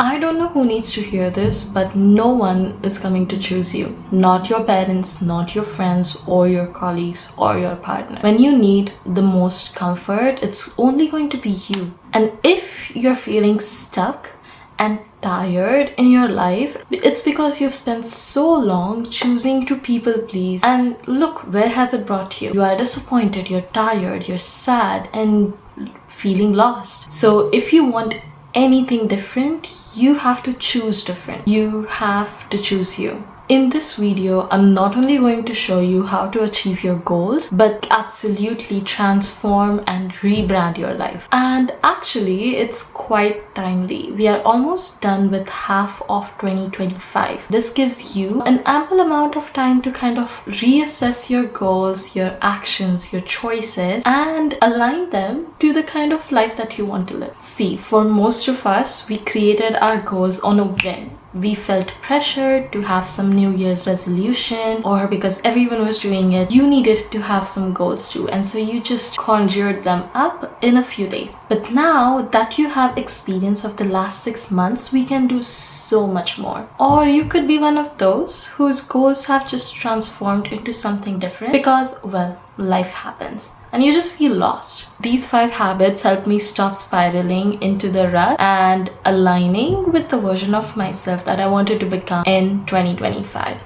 I don't know who needs to hear this, but no one is coming to choose you. Not your parents, not your friends, or your colleagues, or your partner. When you need the most comfort, it's only going to be you. And if you're feeling stuck and tired in your life, it's because you've spent so long choosing to people please. And look, where has it brought you? You are disappointed, you're tired, you're sad, and feeling lost. So if you want anything different, you have to choose different. You have to choose you. In this video, I'm not only going to show you how to achieve your goals, but absolutely transform and rebrand your life. And actually, it's quite timely. We are almost done with half of 2025. This gives you an ample amount of time to kind of reassess your goals, your actions, your choices, and align them to the kind of life that you want to live. See, for most of us, we created our goals on a whim. We felt pressured to have some New Year's resolution, or because everyone was doing it, you needed to have some goals too. And so you just conjured them up in a few days. But now that you have experience of the last 6 months, we can do so much more. Or you could be one of those whose goals have just transformed into something different because, well, life happens and you just feel lost. These 5 habits help me stop spiraling into the rut and aligning with the version of myself that I wanted to become in 2025.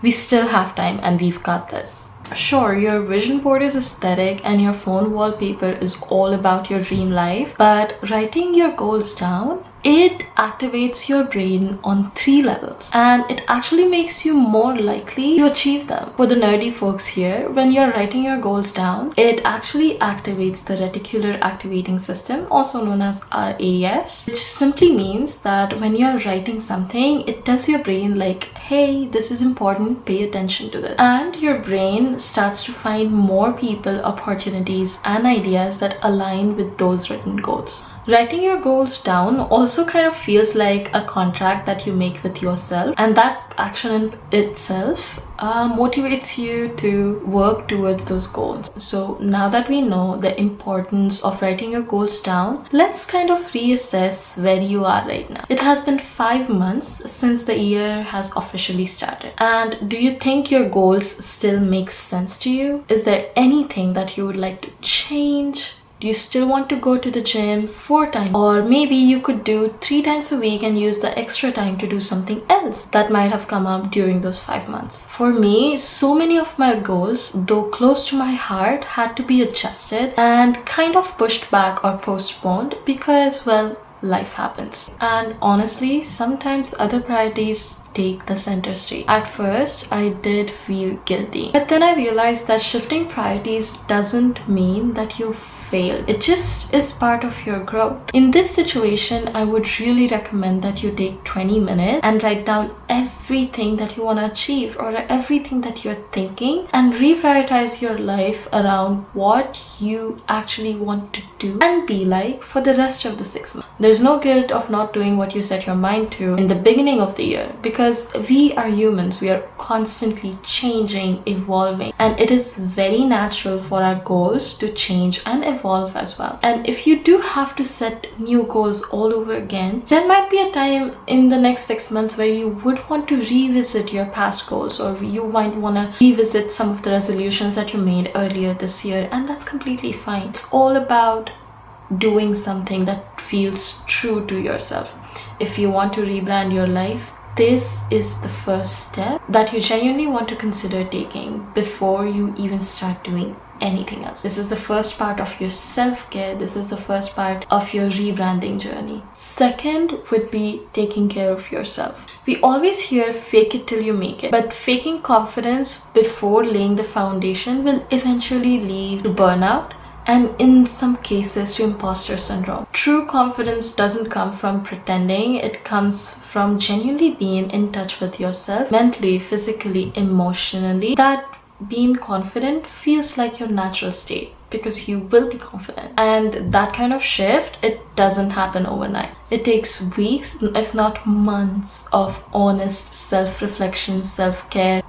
We still have time and we've got this. Sure, your vision board is aesthetic and your phone wallpaper is all about your dream life, but writing your goals down, it activates your brain on 3 levels and it actually makes you more likely to achieve them. For the nerdy folks here, when you're writing your goals down, it actually activates the reticular activating system, also known as RAS, which simply means that when you're writing something, it tells your brain like, hey, this is important, pay attention to this. And your brain starts to find more people, opportunities, and ideas that align with those written goals. Writing your goals down also kind of feels like a contract that you make with yourself, and that action in itself motivates you to work towards those goals. So now that we know the importance of writing your goals down, let's kind of reassess where you are right now. It has been 5 months since the year has officially started. And do you think your goals still make sense to you? Is there anything that you would like to change? Do you still want to go to the gym 4 times? Or maybe you could do 3 times a week and use the extra time to do something else that might have come up during those 5 months. For me, so many of my goals, though close to my heart, had to be adjusted and kind of pushed back or postponed because, well, life happens. And honestly, sometimes other priorities take the center stage. At first, I did feel guilty, but then I realized that shifting priorities doesn't mean that you failed. It just is part of your growth. In this situation, I would really recommend that you take 20 minutes and write down everything that you want to achieve or everything that you're thinking and reprioritize your life around what you actually want to do and be like for the rest of the 6 months. There's no guilt of not doing what you set your mind to in the beginning of the year because we are humans. We are constantly changing, evolving, and it is very natural for our goals to change and evolve as well. And if you do have to set new goals all over again, there might be a time in the next 6 months where you would want to revisit your past goals, or you might want to revisit some of the resolutions that you made earlier this year, and that's completely fine. It's all about doing something that feels true to yourself. If you want to rebrand your life, this is the first step that you genuinely want to consider taking before you even start doing anything else. This is the first part of your self-care. This is the first part of your rebranding journey. Second would be taking care of yourself. We always hear fake it till you make it, but faking confidence before laying the foundation will eventually lead to burnout and in some cases to imposter syndrome. True confidence doesn't come from pretending, it comes from genuinely being in touch with yourself, mentally, physically, emotionally. That being confident feels like your natural state because you will be confident. And that kind of shift, it doesn't happen overnight. It takes weeks, if not months, of honest self-reflection, self-care,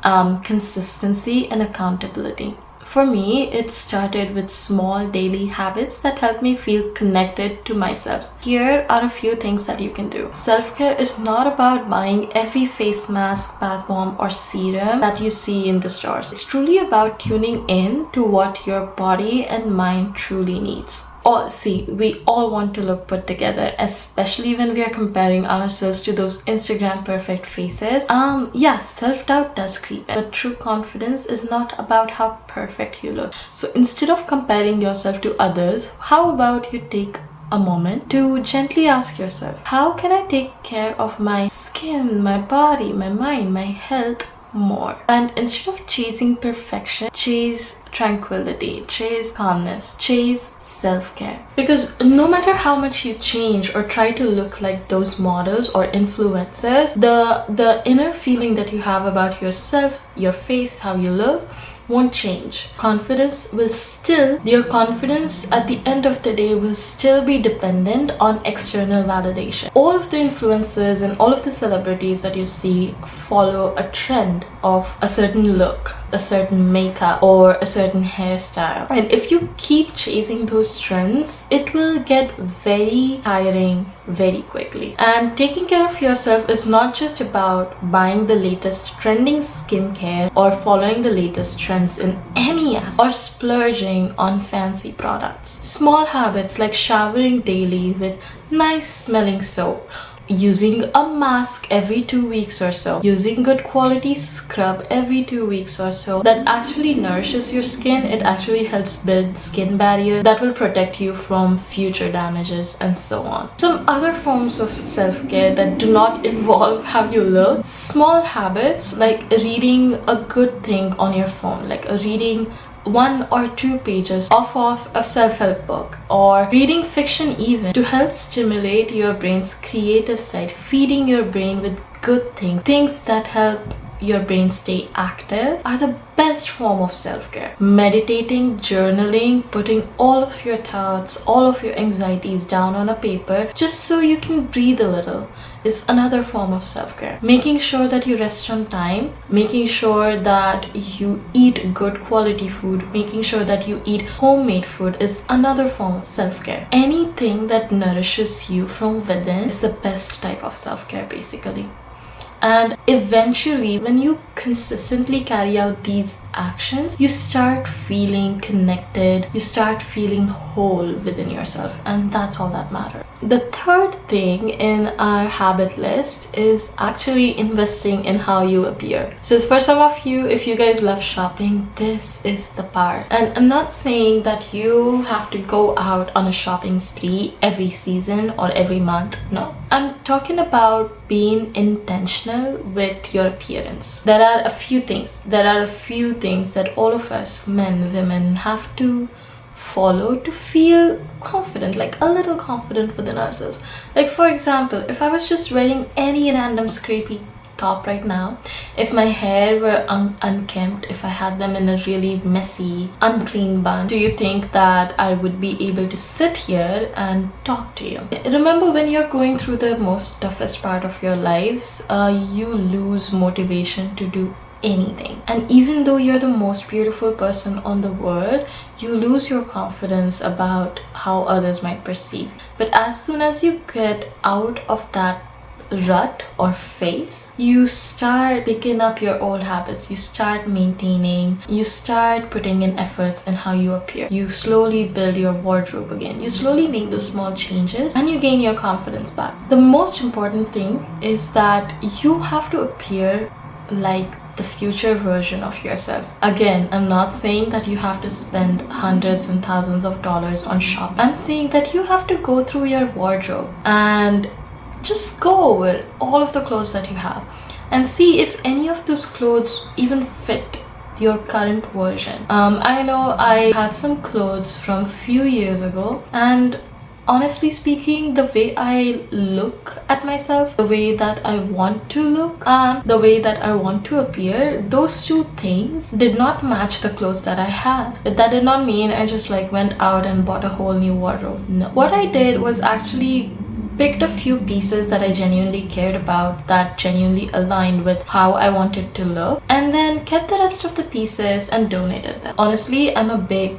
consistency, and accountability. For me, it started with small daily habits that help me feel connected to myself. Here are a few things that you can do. Self-care is not about buying every face mask, bath bomb, or serum that you see in the stores. It's truly about tuning in to what your body and mind truly needs. We all want to look put together, especially when we are comparing ourselves to those Instagram perfect faces. Self-doubt does creep in, but true confidence is not about how perfect you look. So instead of comparing yourself to others, how about you take a moment to gently ask yourself, how can I take care of my skin, my body, my mind, my health more? And instead of chasing perfection, chase tranquility, chase calmness, chase self-care. Because no matter how much you change or try to look like those models or influencers, the inner feeling that you have about yourself, your face, how you look, won't change. Your confidence at the end of the day will still be dependent on external validation. All of the influencers and all of the celebrities that you see follow a trend of a certain look, a certain makeup, or a certain hairstyle. And if you keep chasing those trends, it will get very tiring very quickly. And taking care of yourself is not just about buying the latest trending skincare or following the latest trends in any aspect or splurging on fancy products. Small habits like showering daily with nice smelling soap, using a mask every 2 weeks or so, using good quality scrub every 2 weeks or so, that actually nourishes your skin. It actually helps build skin barrier that will protect you from future damages and so on. Some other forms of self-care that do not involve how you look, small habits like reading a good thing on your phone, like reading 1 or 2 pages of a self-help book, or reading fiction even, to help stimulate your brain's creative side, feeding your brain with good things that help your brain stay active, are the best form of self-care. Meditating, journaling, putting all of your thoughts, all of your anxieties down on a paper just so you can breathe a little, is another form of self-care. Making sure that you rest on time, making sure that you eat good quality food, making sure that you eat homemade food is another form of self-care. Anything that nourishes you from within is the best type of self-care, basically. And eventually, when you consistently carry out these actions, you start feeling connected, you start feeling whole within yourself, and that's all that matters. The third thing in our habit list is actually investing in how you appear. So for some of you, if you guys love shopping, this is the part. And I'm not saying that you have to go out on a shopping spree every season or every month. No, I'm talking about being intentional with your appearance. There are a few things that all of us, men, women, have to follow to feel confident, like a little confident within ourselves. Like, for example, if I was just wearing any random scrapey top right now, if my hair were unkempt, if I had them in a really messy, unclean bun, do you think that I would be able to sit here and talk to you? Remember, when you're going through the most toughest part of your lives, you lose motivation to do anything. And even though you're the most beautiful person on the world, you lose your confidence about how others might perceive. But as soon as you get out of that rut or phase, you start picking up your old habits, you start maintaining, you start putting in efforts in how you appear, you slowly build your wardrobe again, you slowly make those small changes, and you gain your confidence back. The most important thing is that you have to appear like the future version of yourself. Again, I'm not saying that you have to spend hundreds and thousands of dollars on shopping. I'm saying that you have to go through your wardrobe and just go over all of the clothes that you have and see if any of those clothes even fit your current version. I know I had some clothes from a few years ago, and honestly speaking, the way I look at myself, the way that I want to look, the way that I want to appear, those two things did not match the clothes that I had. But that did not mean I just went out and bought a whole new wardrobe. No. What I did was actually picked a few pieces that I genuinely cared about, that genuinely aligned with how I wanted to look, and then kept the rest of the pieces and donated them. Honestly, I'm a big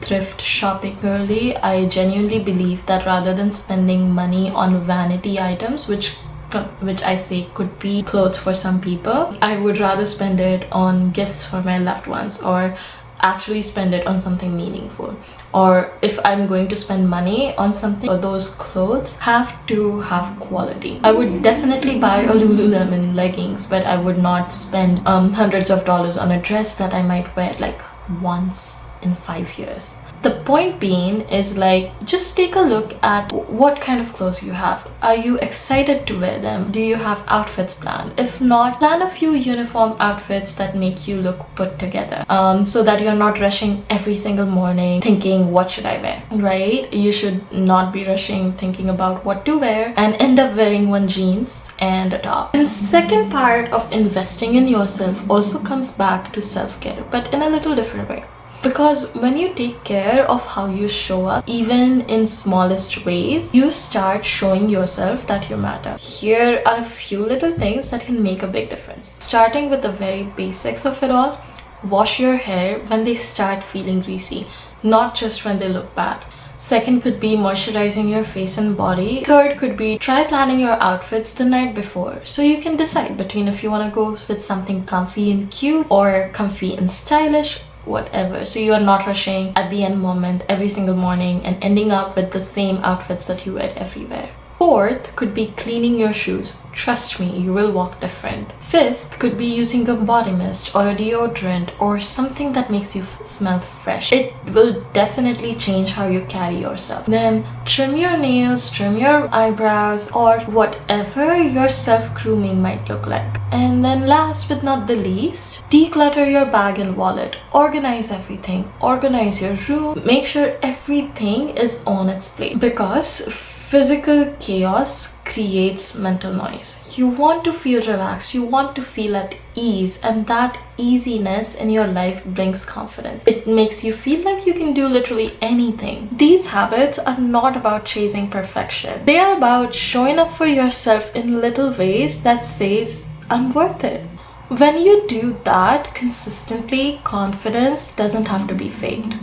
thrift shopping girly. I genuinely believe that rather than spending money on vanity items, which I say could be clothes for some people, I would rather spend it on gifts for my loved ones, or actually spend it on something meaningful. Or if I'm going to spend money on something, or those clothes have to have quality. I would definitely buy a Lululemon leggings, but I would not spend hundreds of dollars on a dress that I might wear like once in 5 years. The point being is, like, just take a look at what kind of clothes you have. Are you excited to wear them? Do you have outfits planned? If not, plan a few uniform outfits that make you look put together, so that you're not rushing every single morning thinking, what should I wear, right? You should not be rushing thinking about what to wear and end up wearing one jeans and a top. And second part of investing in yourself also comes back to self-care, but in a little different way. Because when you take care of how you show up, even in smallest ways, you start showing yourself that you matter. Here are a few little things that can make a big difference. Starting with the very basics of it all, wash your hair when they start feeling greasy, not just when they look bad. Second could be moisturizing your face and body. Third could be try planning your outfits the night before, so you can decide between if you want to go with something comfy and cute or comfy and stylish, whatever, so you are not rushing at the end moment every single morning and ending up with the same outfits that you wear everywhere. Fourth could be cleaning your shoes. Trust me, you will walk different. Fifth could be using a body mist or a deodorant or something that makes you smell fresh. It will definitely change how you carry yourself. Then trim your nails, trim your eyebrows, or whatever your self-grooming might look like. And then last but not the least, declutter your bag and wallet. Organize everything. Organize your room. Make sure everything is on its place, because physical chaos creates mental noise. You want to feel relaxed, you want to feel at ease, and that easiness in your life brings confidence. It makes you feel like you can do literally anything. These habits are not about chasing perfection. They are about showing up for yourself in little ways that says, I'm worth it. When you do that consistently, confidence doesn't have to be faked.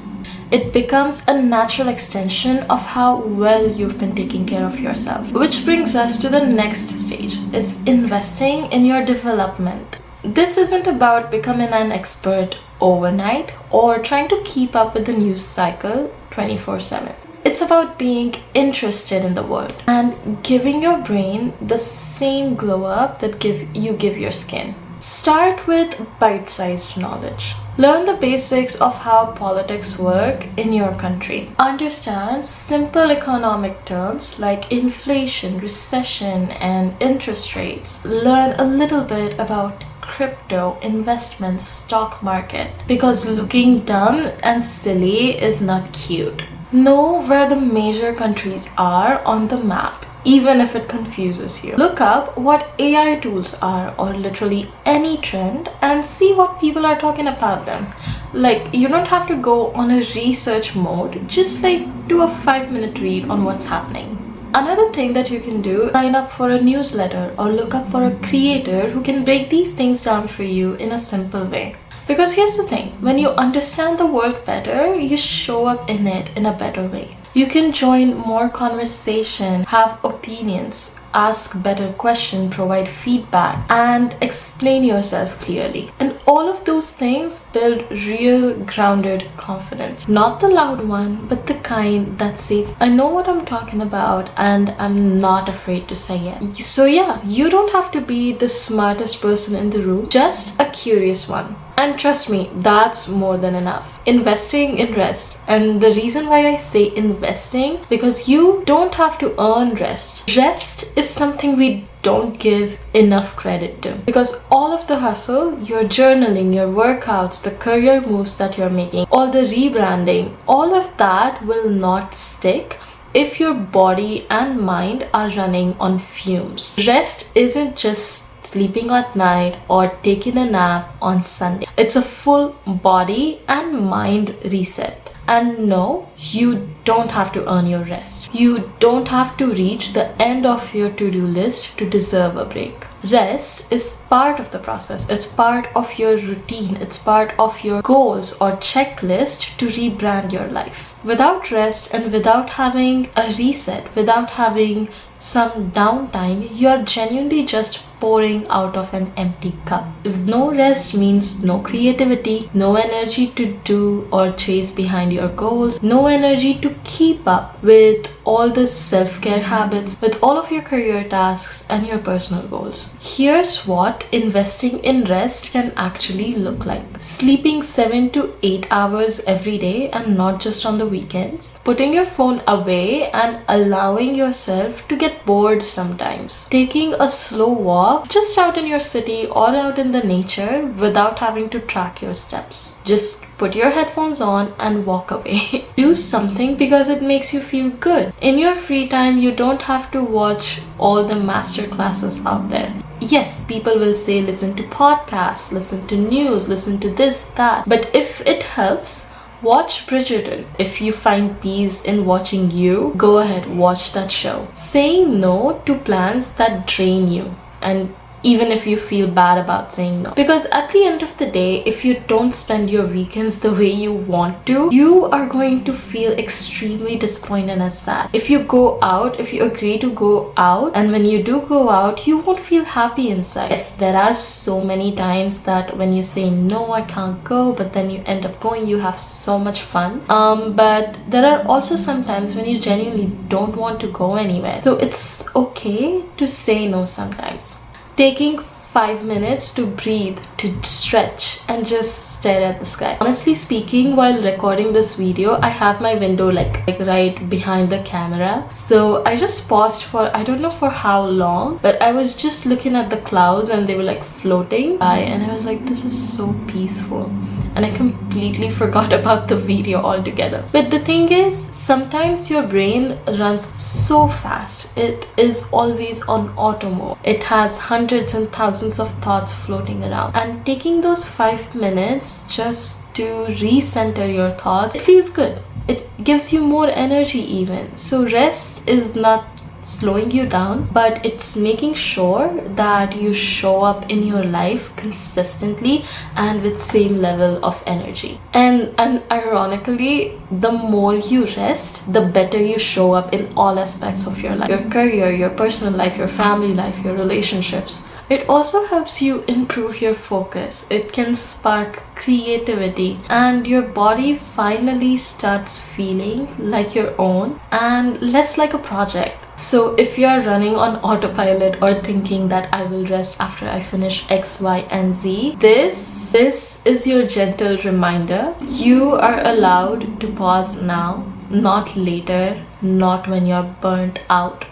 It becomes a natural extension of how well you've been taking care of yourself. Which brings us to the next stage. It's investing in your development. This isn't about becoming an expert overnight or trying to keep up with the news cycle 24/7. It's about being interested in the world and giving your brain the same glow up that you give your skin. Start with bite-sized knowledge. Learn the basics of how politics work in your country. Understand simple economic terms like inflation, recession, and interest rates. Learn a little bit about crypto, investments, stock market, because looking dumb and silly is not cute. Know where the major countries are on the map, even if it confuses you. Look up what AI tools are, or literally any trend, and see what people are talking about them. Like, you don't have to go on a research mode, just like do a 5-minute read on what's happening. Another thing that you can do, sign up for a newsletter or look up for a creator who can break these things down for you in a simple way. Because here's the thing, when you understand the world better, you show up in it in a better way. You can join more conversation, have opinions, ask better questions, provide feedback, and explain yourself clearly. And all of those things build real grounded confidence. Not the loud one, but the kind that says, I know what I'm talking about and I'm not afraid to say it. So yeah, you don't have to be the smartest person in the room, just a curious one. And trust me, that's more than enough. Investing in rest. And the reason why I say investing, because you don't have to earn rest. Rest is something we don't give enough credit to. Because all of the hustle, your journaling, your workouts, the career moves that you're making, all the rebranding, all of that will not stick if your body and mind are running on fumes. Rest isn't just sleeping at night or taking a nap on Sunday. It's a full body and mind reset. And no, you don't have to earn your rest. You don't have to reach the end of your to-do list to deserve a break. Rest is part of the process. It's part of your routine. It's part of your goals or checklist to rebrand your life. Without rest and without having a reset, without having some downtime, you're genuinely just pouring out of an empty cup. If no rest means no creativity, no energy to do or chase behind your goals, no energy to keep up with all the self-care habits, with all of your career tasks and your personal goals. Here's what investing in rest can actually look like. Sleeping 7 to 8 hours every day and not just on the weekends. Putting your phone away and allowing yourself to get bored sometimes. Taking a slow walk just out in your city or out in the nature without having to track your steps. Just put your headphones on and walk away. Do something because it makes you feel good. In your free time, you don't have to watch all the master classes out there. Yes, people will say listen to podcasts, listen to news, listen to this, that. But if it helps, watch Bridgerton. If you find peace in watching you, go ahead, watch that show. Saying no to plans that drain you. And even if you feel bad about saying no. Because at the end of the day, if you don't spend your weekends the way you want to, you are going to feel extremely disappointed and sad. If you go out, if you agree to go out, and when you do go out, you won't feel happy inside. Yes, there are so many times that when you say no, I can't go, but then you end up going, you have so much fun. But there are also some times when you genuinely don't want to go anywhere. So it's okay to say no sometimes. Taking 5 minutes to breathe, to stretch, and just stare at the sky. Honestly speaking, while recording this video, I have my window like right behind the camera. So I just paused for, I don't know for how long, but I was just looking at the clouds and they were like floating by, and I was like, this is so peaceful. And I completely forgot about the video altogether. But the thing is, sometimes your brain runs so fast. It is always on auto mode. It has hundreds and thousands of thoughts floating around. And taking those 5 minutes just to recenter your thoughts, it feels good. It gives you more energy even. So rest is not slowing you down, but it's making sure that you show up in your life consistently and with same level of energy. And ironically, the more you rest, the better you show up in all aspects of your life. Your career, your personal life, your family life, your relationships. It also helps you improve your focus. It can spark creativity, and your body finally starts feeling like your own and less like a project. So if you are running on autopilot or thinking that I will rest after I finish X, Y, and Z, this is your gentle reminder. You are allowed to pause now, not later, not when you're burnt out,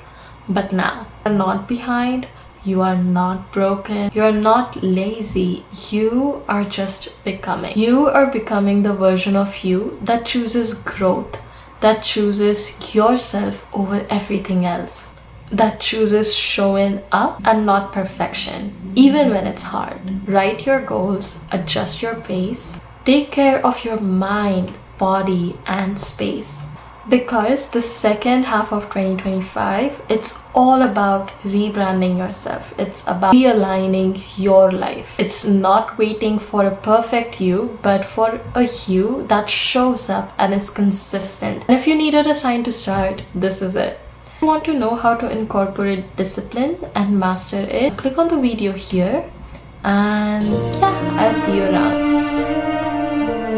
but now. You're not behind. You are not broken. You're not lazy. You are just becoming. You are becoming the version of you that chooses growth, that chooses yourself over everything else, that chooses showing up and not perfection, even when it's hard. Write your goals, adjust your pace, take care of your mind, body, and space. Because the second half of 2025, it's all about rebranding yourself. It's about realigning your life. It's not waiting for a perfect you, but for a you that shows up and is consistent. And if you needed a sign to start, this is it. If you want to know how to incorporate discipline and master it, click on the video here. And yeah, I'll see you around.